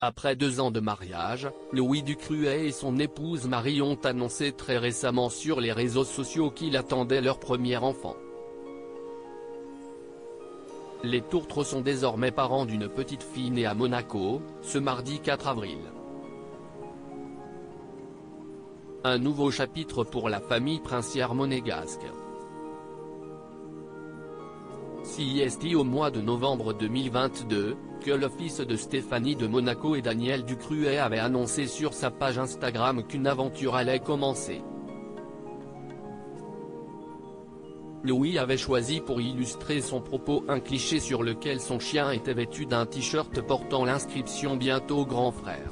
Après 2 ans de mariage, Louis Ducruet et son épouse Marie ont annoncé très récemment sur les réseaux sociaux qu'ils attendaient leur premier enfant. Les Tourtres sont désormais parents d'une petite fille née à Monaco, ce mardi 4 avril. Un nouveau chapitre pour la famille princière monégasque. CIST au mois de novembre 2022, que le fils de Stéphanie de Monaco et Daniel Ducruet avait annoncé sur sa page Instagram qu'une aventure allait commencer. Louis avait choisi pour illustrer son propos un cliché sur lequel son chien était vêtu d'un t-shirt portant l'inscription « Bientôt grand frère ».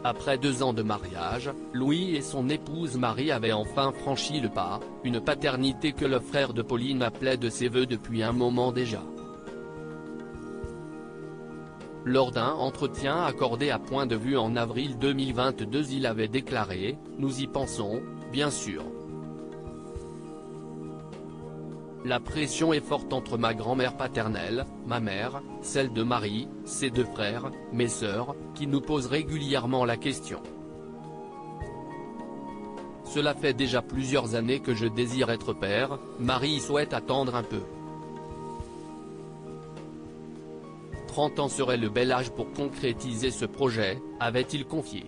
Après 2 ans de mariage, Louis et son épouse Marie avaient enfin franchi le pas, une paternité que le frère de Pauline appelait de ses vœux depuis un moment déjà. Lors d'un entretien accordé à Point de Vue en avril 2022, il avait déclaré « Nous y pensons, bien sûr. La pression est forte entre ma grand-mère paternelle, ma mère, celle de Marie, ses 2 frères, mes sœurs, qui nous posent régulièrement la question. Cela fait déjà plusieurs années que je désire être père, Marie souhaite attendre un peu. 30 ans serait le bel âge pour concrétiser ce projet, avait-il confié.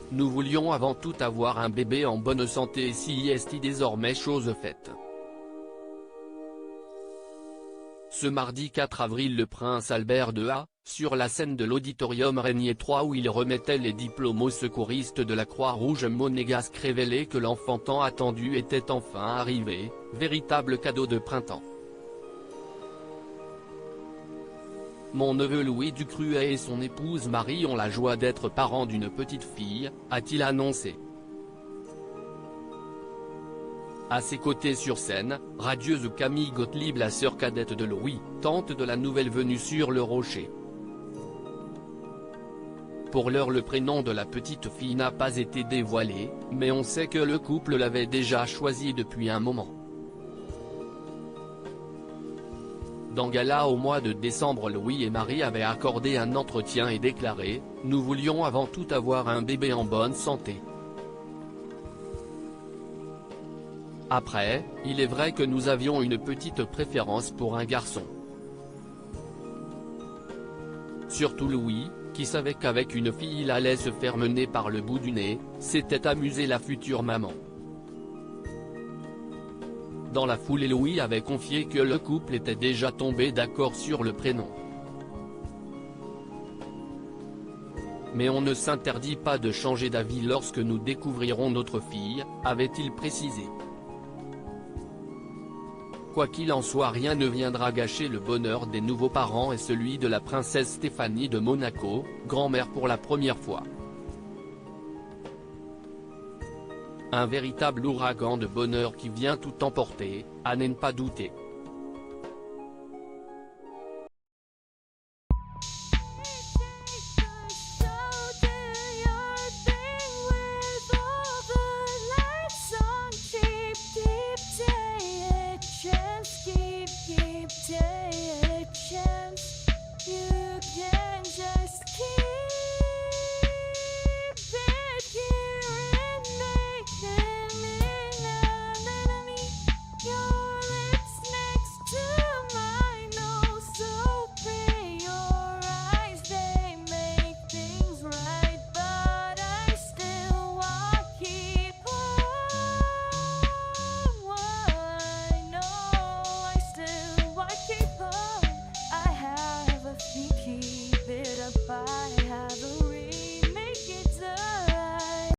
Nous voulions avant tout avoir un bébé en bonne santé et CIST désormais chose faite. Ce mardi 4 avril le prince Albert de A, sur la scène de l'auditorium Régnier 3 où il remettait les diplômes aux secouristes de la Croix-Rouge monégasque, révélait que l'enfant tant attendu était enfin arrivé, véritable cadeau de printemps. Mon neveu Louis Ducruet et son épouse Marie ont la joie d'être parents d'une petite fille, a-t-il annoncé. À ses côtés sur scène, radieuse Camille Gottlieb, la sœur cadette de Louis, tante de la nouvelle venue sur le rocher. Pour l'heure le prénom de la petite fille n'a pas été dévoilé, mais on sait que le couple l'avait déjà choisi depuis un moment. Dans gala au mois de décembre, Louis et Marie avaient accordé un entretien et déclaré « Nous voulions avant tout avoir un bébé en bonne santé. Après, il est vrai que nous avions une petite préférence pour un garçon. » Surtout Louis, qui savait qu'avec une fille il allait se faire mener par le bout du nez, s'était amusé la future maman. Dans la foulée, Louis avait confié que le couple était déjà tombé d'accord sur le prénom. Mais on ne s'interdit pas de changer d'avis lorsque nous découvrirons notre fille, avait-il précisé. Quoi qu'il en soit, rien ne viendra gâcher le bonheur des nouveaux parents et celui de la princesse Stéphanie de Monaco, grand-mère pour la première fois. Un véritable ouragan de bonheur qui vient tout emporter, à n'en pas douter.